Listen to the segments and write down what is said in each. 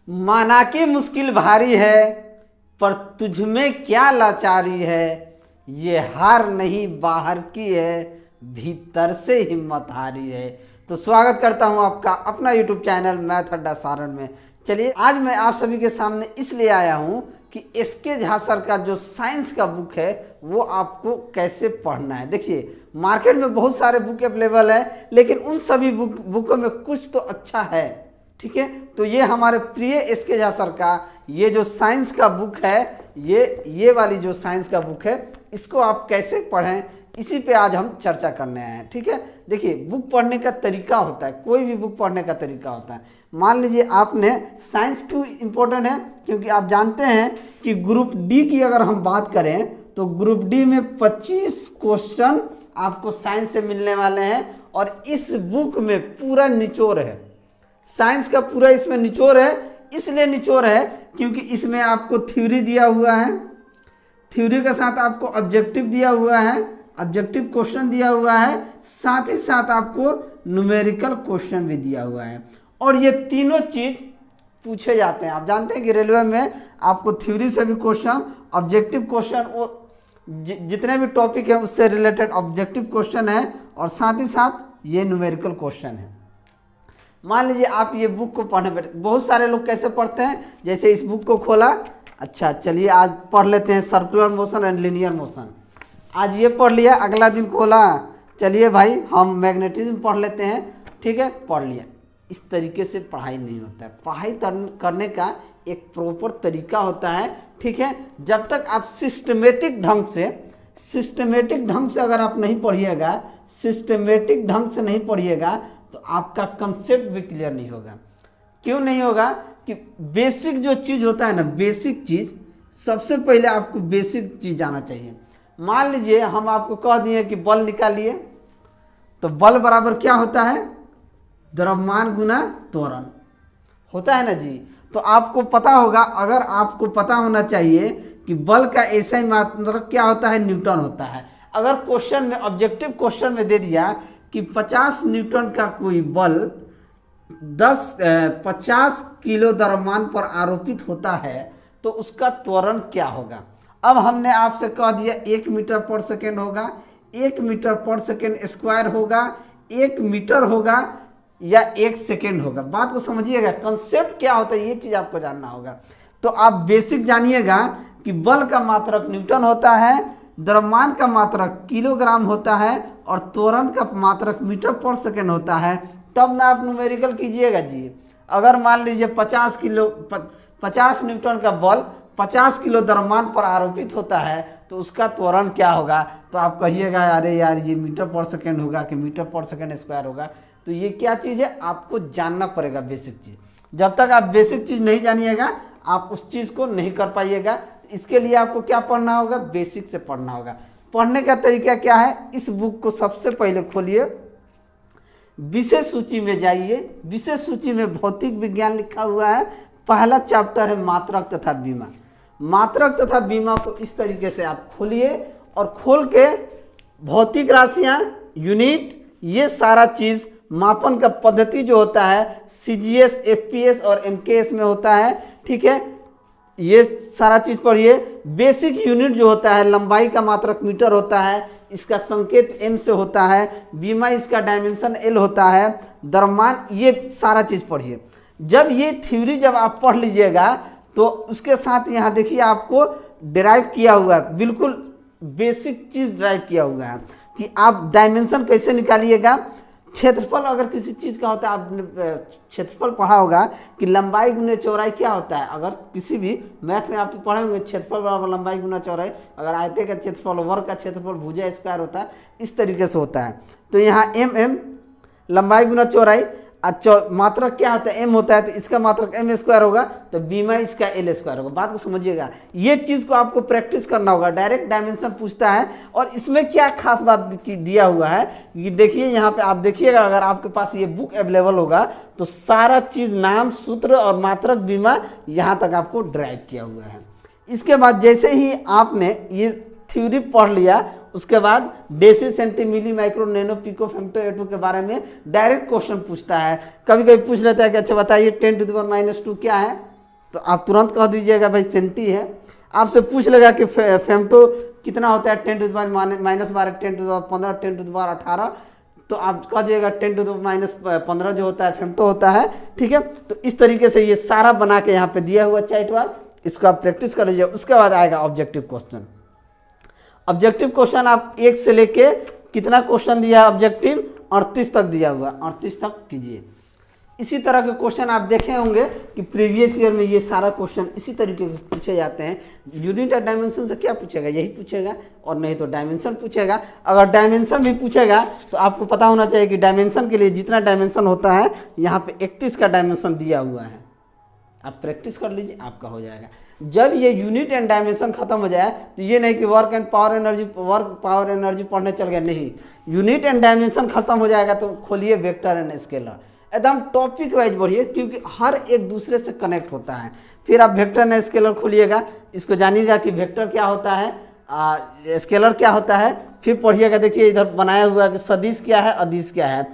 माना कि मुश्किल भारी है, पर तुझ में क्या लाचारी है। ये हार नहीं बाहर की है, भीतर से हिम्मत हारी है। तो स्वागत करता हूं आपका अपना YouTube चैनल मैथ अड्डा सारण में। चलिए आज मैं आप सभी के सामने इसलिए आया हूं कि एसके झा सर का जो साइंस का बुक है वो आपको कैसे पढ़ना है। देखिए मार्केट में बहुत सारे बुक अवेलेबल है, लेकिन उन सभी बुकों में कुछ तो अच्छा है, ठीक है। तो ये हमारे प्रिय एसके झा सर का ये जो साइंस का बुक है, ये वाली जो साइंस का बुक है, इसको आप कैसे पढ़ें इसी पे आज हम चर्चा करने आए हैं, ठीक है। देखिए बुक पढ़ने का तरीका होता है, कोई भी बुक पढ़ने का तरीका होता है। मान लीजिए आपने साइंस क्यों इम्पोर्टेंट है, क्योंकि आप जानते हैं कि ग्रुप डी की अगर हम बात करें तो ग्रुप डी में 25 क्वेश्चन आपको साइंस से मिलने वाले हैं और इस बुक में पूरा निचोड़ है। साइंस का पूरा इसमें निचोड़ है, इसलिए निचोड़ है क्योंकि इसमें आपको थ्योरी दिया हुआ है, थ्योरी के साथ आपको ऑब्जेक्टिव दिया हुआ है, ऑब्जेक्टिव क्वेश्चन दिया हुआ है, साथ ही साथ आपको न्यूमेरिकल क्वेश्चन भी दिया हुआ है। और ये तीनों चीज पूछे जाते हैं। आप जानते हैं कि रेलवे में आपको थ्योरी से भी क्वेश्चन, ऑब्जेक्टिव क्वेश्चन, वो जितने भी टॉपिक है उससे रिलेटेड ऑब्जेक्टिव क्वेश्चन है और साथ ही साथ ये न्यूमेरिकल क्वेश्चन है। मान लीजिए आप ये बुक को पढ़ने बैठे, बहुत सारे लोग कैसे पढ़ते हैं, जैसे इस बुक को खोला, अच्छा चलिए आज पढ़ लेते हैं circular motion and linear motion, आज ये पढ़ लिया, अगला दिन खोला, चलिए भाई हम मैग्नेटिज्म पढ़ लेते हैं, ठीक है, पढ़ लिया। इस तरीके से पढ़ाई नहीं होता है। पढ़ाई करने का एक प्रॉपर तरीका होता है, ठीक है। जब तक आप सिस्टमेटिक ढंग से अगर आप नहीं पढ़िएगा, सिस्टमेटिक ढंग से नहीं पढ़िएगा तो आपका कंसेप्ट भी क्लियर नहीं होगा। क्यों नहीं होगा कि बेसिक जो चीज़ होता है ना, बेसिक चीज़, सबसे पहले आपको बेसिक चीज़ जाना चाहिए। मान लीजिए हम आपको कह दिए कि बल निकालिए, तो बल बराबर क्या होता है, द्रव्यमान गुना त्वरण होता है ना जी। तो आपको पता होगा, अगर आपको पता होना चाहिए कि बल का ऐसा ही मात्रक क्या होता है, न्यूटन होता है। अगर क्वेश्चन में, ऑब्जेक्टिव क्वेश्चन में दे दिया कि 50 न्यूटन का कोई बल 50 किलो द्रव्यमान पर आरोपित होता है तो उसका त्वरण क्या होगा। अब हमने आपसे कह दिया 1 मीटर पर सेकेंड होगा, 1 मीटर पर सेकेंड स्क्वायर होगा, 1 मीटर होगा या 1 सेकेंड होगा। बात को समझिएगा, कंसेप्ट क्या होता है ये चीज़ आपको जानना होगा। तो आप बेसिक जानिएगा कि बल का मात्रक न्यूटन होता है, द्रव्यमान का मात्रक किलोग्राम होता है और त्वरण का मात्रक मीटर पर सेकेंड होता है। तब ना आप न्यूमेरिकल कीजिएगा जी। अगर मान लीजिए 50 न्यूटन का बल 50 किलो द्रव्यमान पर आरोपित होता है तो उसका त्वरण क्या होगा, तो आप कहिएगा अरे यार ये मीटर पर सेकेंड होगा कि मीटर पर सेकेंड स्क्वायर होगा। तो ये क्या चीज़ है, आपको जानना पड़ेगा बेसिक चीज़। जब तक आप बेसिक चीज़ नहीं जानिएगा आप उस चीज़ को नहीं कर पाइएगा। इसके लिए आपको क्या पढ़ना होगा, बेसिक से पढ़ना होगा। पढ़ने का तरीका क्या है, इस बुक को सबसे पहले खोलिए, विषय सूची में जाइए, विषय सूची में भौतिक विज्ञान लिखा हुआ है, पहला चैप्टर है मात्रक तथा बीमा। मात्रक तथा बीमा को इस तरीके से आप खोलिए और खोल के भौतिक राशियां, यूनिट, ये सारा चीज, मापन का पद्धति जो होता है सीजीएस, एफपीएस और एमकेएस में होता है, ठीक है, ये सारा चीज पढ़िए। बेसिक यूनिट जो होता है, लंबाई का मात्रक मीटर होता है, इसका संकेत एम से होता है, बीमा इसका डायमेंशन एल होता है, द्रव्यमान, ये सारा चीज पढ़िए। जब ये थ्योरी जब आप पढ़ लीजिएगा तो उसके साथ यहाँ देखिए आपको डिराइव किया हुआ है, बिल्कुल बेसिक चीज ड्राइव किया हुआ है कि आप डायमेंशन कैसे निकालिएगा। क्षेत्रफल अगर किसी चीज़ का होता है, आपने क्षेत्रफल पढ़ा होगा कि लंबाई गुने चौड़ाई क्या होता है। अगर किसी भी मैथ में आप तो पढ़े होंगे क्षेत्रफल बराबर लंबाई गुना चौड़ाई। अगर आयते का क्षेत्रफल, वर्ग का क्षेत्रफल भुजा स्क्वायर होता है, इस तरीके से होता है। तो यहाँ एम लंबाई गुना चौड़ाई, मात्रक क्या होता है, एम होता है, तो इसका मात्रक एम स्क्वायर होगा, तो बीमा इसका एल स्क्वायर होगा। बात को समझिएगा, ये चीज़ को आपको प्रैक्टिस करना होगा। डायरेक्ट डायमेंशन पूछता है और इसमें क्या खास बात दिया हुआ है कि देखिए यहाँ पे आप देखिएगा, अगर आपके पास ये बुक अवेलेबल होगा तो सारा चीज़, नाम, सूत्र और मात्रक, बीमा, यहाँ तक आपको ड्राइव किया हुआ है। इसके बाद जैसे ही आपने ये थ्योरी पढ़ लिया, उसके बाद डेसी, सेंटी, मिली, माइक्रो, नैनो, पिको, फेम्टो, एटो के बारे में डायरेक्ट क्वेश्चन पूछता है। कभी कभी पूछ लेता है कि अच्छा बताइए 10⁻² क्या है, तो आप तुरंत कह दीजिएगा भाई सेंटी है। आपसे पूछ लेगा कि फेमटो कितना होता है, 10 to the power -12, 10 to the power 15, 10 to the power 18, तो आप कह दीजिएगा 10 टू द पावर -15 जो होता है फेमटो होता है। ठीक है, तो इस तरीके से ये सारा बना के यहाँ पे दिया हुआ चैट वाल, इसको आप प्रैक्टिस कर लीजिए। उसके बाद आएगा ऑब्जेक्टिव क्वेश्चन। ऑब्जेक्टिव क्वेश्चन आप 1 से लेके कितना क्वेश्चन दिया है ऑब्जेक्टिव, 38 तक दिया हुआ, 38 तक कीजिए। इसी तरह के क्वेश्चन आप देखे होंगे कि प्रीवियस ईयर में ये सारा क्वेश्चन इसी तरीके के पूछे जाते हैं। यूनिट और डायमेंशन से क्या पूछेगा, यही पूछेगा, और नहीं तो डायमेंशन पूछेगा। अगर डायमेंशन भी पूछेगा तो आपको पता होना चाहिए कि डायमेंशन के लिए जितना डायमेंशन होता है यहाँ पे 31 का डायमेंशन दिया हुआ है। आप प्रैक्टिस कर लीजिए, आपका हो जाएगा। जब ये यूनिट एंड डायमेंशन खत्म हो जाए तो ये नहीं कि वर्क पावर एनर्जी पढ़ने चल गया, नहीं। यूनिट एंड डायमेंशन खत्म हो जाएगा तो खोलिए वेक्टर एंड स्केलर, एकदम टॉपिक वाइज बढ़िए, क्योंकि हर एक दूसरे से कनेक्ट होता है। फिर आप वेक्टर एंड स्केलर खोलिएगा, इसको जानिएगा कि वेक्टर क्या होता है, स्केलर क्या होता है। फिर पढ़िएगा, देखिए इधर बनाया हुआ है कि सदिश क्या है, अदिश क्या है।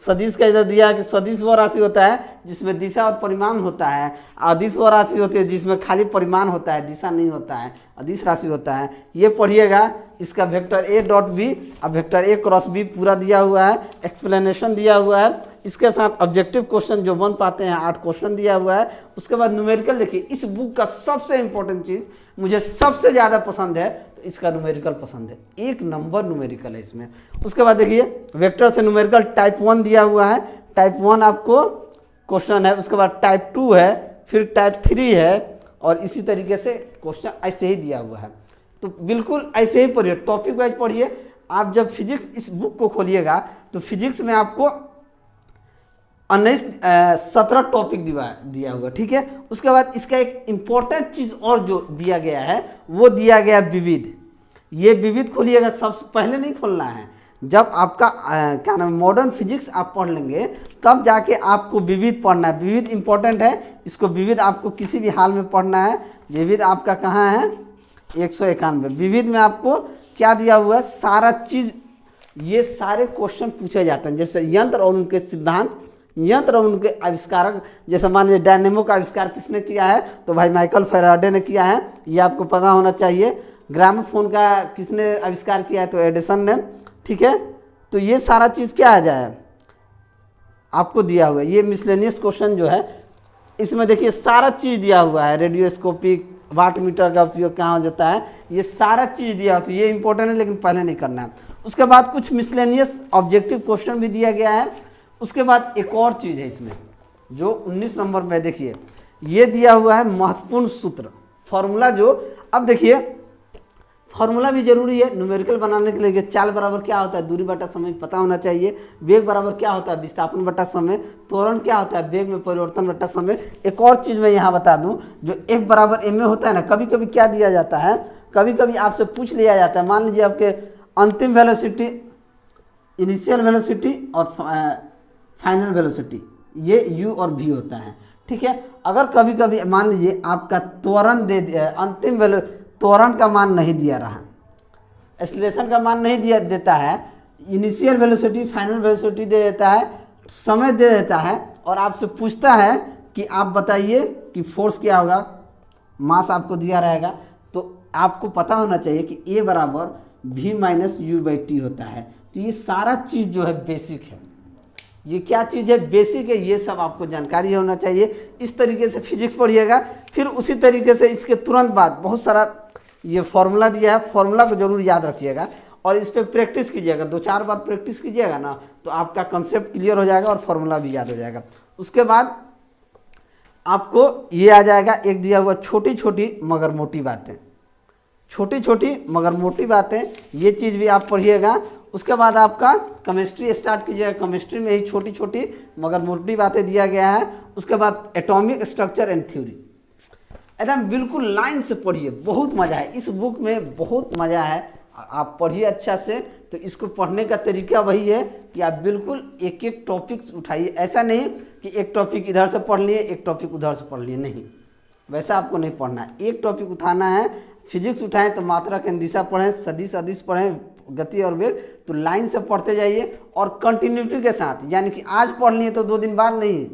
सदिश का इधर दिया है कि सदिश वो राशि होता है जिसमें दिशा और परिमाण होता है, अदिश वो राशि होती है जिसमें खाली परिमाण होता है, दिशा नहीं होता है, अदिश राशि होता है। ये पढ़िएगा, इसका वेक्टर ए डॉट बी और वेक्टर ए क्रॉस बी पूरा दिया हुआ है, एक्सप्लेनेशन दिया हुआ है। इसके साथ ऑब्जेक्टिव क्वेश्चन जो बन पाते हैं 8 क्वेश्चन दिया हुआ है। उसके बाद न्यूमेरिकल, देखिए इस बुक का सबसे इंपॉर्टेंट चीज़ मुझे सबसे ज़्यादा पसंद है तो इसका न्यूमेरिकल पसंद है, 1 नंबर न्यूमेरिकल है इसमें। उसके बाद देखिए वेक्टर से न्यूमेरिकल टाइप 1 दिया हुआ है, टाइप 1 आपको क्वेश्चन है। उसके बाद टाइप 2 है, फिर टाइप 3 है, और इसी तरीके से क्वेश्चन ऐसे ही दिया हुआ है। तो बिल्कुल ऐसे ही पढ़िए, टॉपिक वाइज पढ़िए। आप जब फिजिक्स इस बुक को खोलिएगा तो फिजिक्स में आपको 17 टॉपिक दिया हुआ, ठीक है। उसके बाद इसका एक इम्पॉर्टेंट चीज़ और जो दिया गया है वो दिया गया विविध। ये विविध खोलिएगा, सबसे पहले नहीं खोलना है। जब आपका क्या नाम मॉडर्न फिजिक्स आप पढ़ लेंगे तब जाके आपको विविध पढ़ना है। विविध इंपॉर्टेंट है, इसको विविध आपको किसी भी हाल में पढ़ना है। विविध आपका कहाँ है, 191। विविध में आपको क्या दिया हुआ है, सारा चीज़, ये सारे क्वेश्चन पूछे जाते हैं। जैसे यंत्र और उनके सिद्धांत, यंत्र और उनके आविष्कारक, जैसे मान लीजिए डायनेमो का आविष्कार किसने किया है, तो भाई माइकल फैराडे ने किया है, ये आपको पता होना चाहिए। ग्रामोफोन का किसने आविष्कार किया है, तो एडिसन ने, ठीक है। तो ये सारा चीज़ क्या आ जाए आपको दिया हुआ है। ये मिसलेनियस क्वेश्चन जो है इसमें देखिए सारा चीज़ दिया हुआ है। रेडियोस्कोपिक, वाट मीटर का उपयोग कहाँ होता है, ये सारा चीज़ दिया होता है। ये इंपॉर्टेंट है लेकिन पहले नहीं करना है। उसके बाद कुछ मिसलेनियस ऑब्जेक्टिव क्वेश्चन भी दिया गया है। उसके बाद एक और चीज़ है इसमें जो 19 नंबर में, देखिए ये दिया हुआ है महत्वपूर्ण सूत्र, फॉर्मूला। जो अब देखिए फॉर्मूला भी जरूरी है न्यूमेरिकल बनाने के लिए। चाल बराबर क्या होता है, दूरी बटा समय पता होना चाहिए। वेग बराबर क्या होता है, विस्थापन बटा समय। त्वरण क्या होता है, वेग में परिवर्तन बटा समय। एक और चीज़ मैं यहाँ बता दूँ, जो F बराबर ma होता है ना, कभी कभी क्या दिया जाता है, कभी कभी आपसे पूछ लिया जाता है। मान लीजिए आपके अंतिम वेलोसिटी, इनिशियल वेलोसिटी और फाइनल वेलोसिटी, ये u और v होता है, ठीक है। अगर कभी कभी मान लीजिए आपका त्वरण दे दिया, अंतिम त्वरण का मान नहीं दिया रहा, एक्सीलरेशन का मान नहीं दिया देता है, इनिशियल वेलोसिटी फाइनल वेलोसिटी दे देता है, समय दे देता है, और आपसे पूछता है कि आप बताइए कि फोर्स क्या होगा, मास आपको दिया रहेगा, तो आपको पता होना चाहिए कि A बराबर v माइनस u/t होता है। तो ये सारा चीज़ जो है बेसिक है। ये क्या चीज़ है, बेसिक है, ये सब आपको जानकारी होना चाहिए। इस तरीके से फिजिक्स पढ़िएगा। फिर उसी तरीके से इसके तुरंत बाद बहुत सारा ये फॉर्मूला दिया है, फॉर्मूला को जरूर याद रखिएगा और इस पर प्रैक्टिस कीजिएगा। 2-4 बार प्रैक्टिस कीजिएगा ना तो आपका कंसेप्ट क्लियर हो जाएगा और फॉर्मूला भी याद हो जाएगा। उसके बाद आपको ये आ जाएगा एक दिया हुआ छोटी छोटी मगर मोटी बातें, छोटी छोटी मगर मोटी बातें, ये चीज़ भी आप पढ़िएगा। उसके बाद आपका केमिस्ट्री स्टार्ट कीजिएगा। केमिस्ट्री में ही छोटी छोटी मगर मोटी बातें दिया गया है। उसके बाद एटॉमिक स्ट्रक्चर एंड थ्योरी, एकदम बिल्कुल लाइन से पढ़िए, बहुत मज़ा है इस बुक में, बहुत मज़ा है। आप पढ़िए अच्छा से। तो इसको पढ़ने का तरीका वही है कि आप बिल्कुल एक एक टॉपिक उठाइए। ऐसा नहीं कि एक टॉपिक इधर से पढ़ लिए एक टॉपिक उधर से पढ़ लिए, नहीं, वैसा आपको नहीं पढ़ना है। एक टॉपिक उठाना है। फिजिक्स उठाएं तो मात्रा के दिशा पढ़ें, सदिश अदिश पढ़ें, गति और वेग, तो लाइन से पढ़ते जाइए और कंटिन्यूटी के साथ। यानी कि आज पढ़ लिए तो 2 दिन बाद नहीं,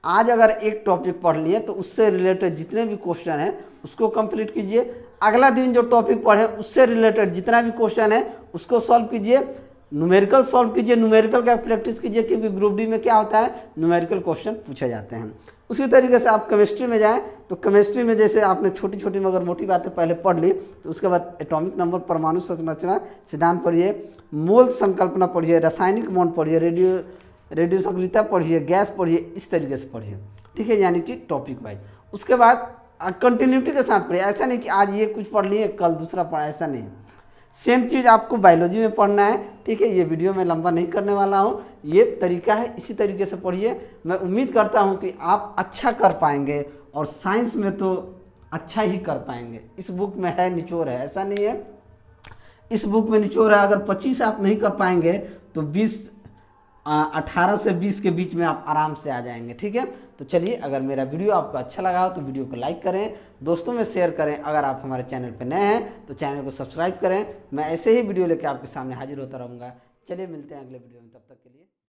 आज अगर एक टॉपिक पढ़ लिए तो उससे रिलेटेड जितने भी क्वेश्चन हैं उसको कंप्लीट कीजिए। अगला दिन जो टॉपिक पढ़े उससे रिलेटेड जितना भी क्वेश्चन है उसको सॉल्व कीजिए, न्यूमेरिकल सॉल्व कीजिए, न्यूमेरिकल का प्रैक्टिस कीजिए, क्योंकि ग्रुप डी में क्या होता है, न्यूमेरिकल क्वेश्चन पूछे जाते हैं। उसी तरीके से आप केमिस्ट्री में जाएं तो केमिस्ट्री में जैसे आपने छोटी छोटी मगर मोटी बातें पहले पढ़ ली, तो उसके बाद एटॉमिक नंबर, परमाणु संरचना सिद्धांत पढ़िए, मोल संकल्पना पढ़िए, रासायनिक मॉड पढ़िए, रेडियो सक्रियता पढ़िए, गैस पढ़िए, इस तरीके से पढ़िए, ठीक है, यानी कि टॉपिक वाइज। उसके बाद कंटिन्यूटी के साथ पढ़िए, ऐसा नहीं कि आज ये कुछ पढ़ लिए कल दूसरा पढ़ा, ऐसा नहीं। सेम चीज़ आपको बायोलॉजी में पढ़ना है, ठीक है। ये वीडियो मैं लंबा नहीं करने वाला हूँ, ये तरीका है, इसी तरीके से पढ़िए। मैं उम्मीद करता हूँ कि आप अच्छा कर पाएंगे और साइंस में तो अच्छा ही कर पाएंगे। इस बुक में है निचोड़ है, ऐसा नहीं है, इस बुक में निचोड़ है। अगर 25 आप नहीं कर पाएंगे तो 18 से 20 के बीच में आप आराम से आ जाएंगे, ठीक है। तो चलिए, अगर मेरा वीडियो आपको अच्छा लगा हो तो वीडियो को लाइक करें, दोस्तों में शेयर करें। अगर आप हमारे चैनल पर नए हैं तो चैनल को सब्सक्राइब करें। मैं ऐसे ही वीडियो लेकर आपके सामने हाजिर होता रहूँगा। चलिए मिलते हैं अगले वीडियो में, तब तक के लिए।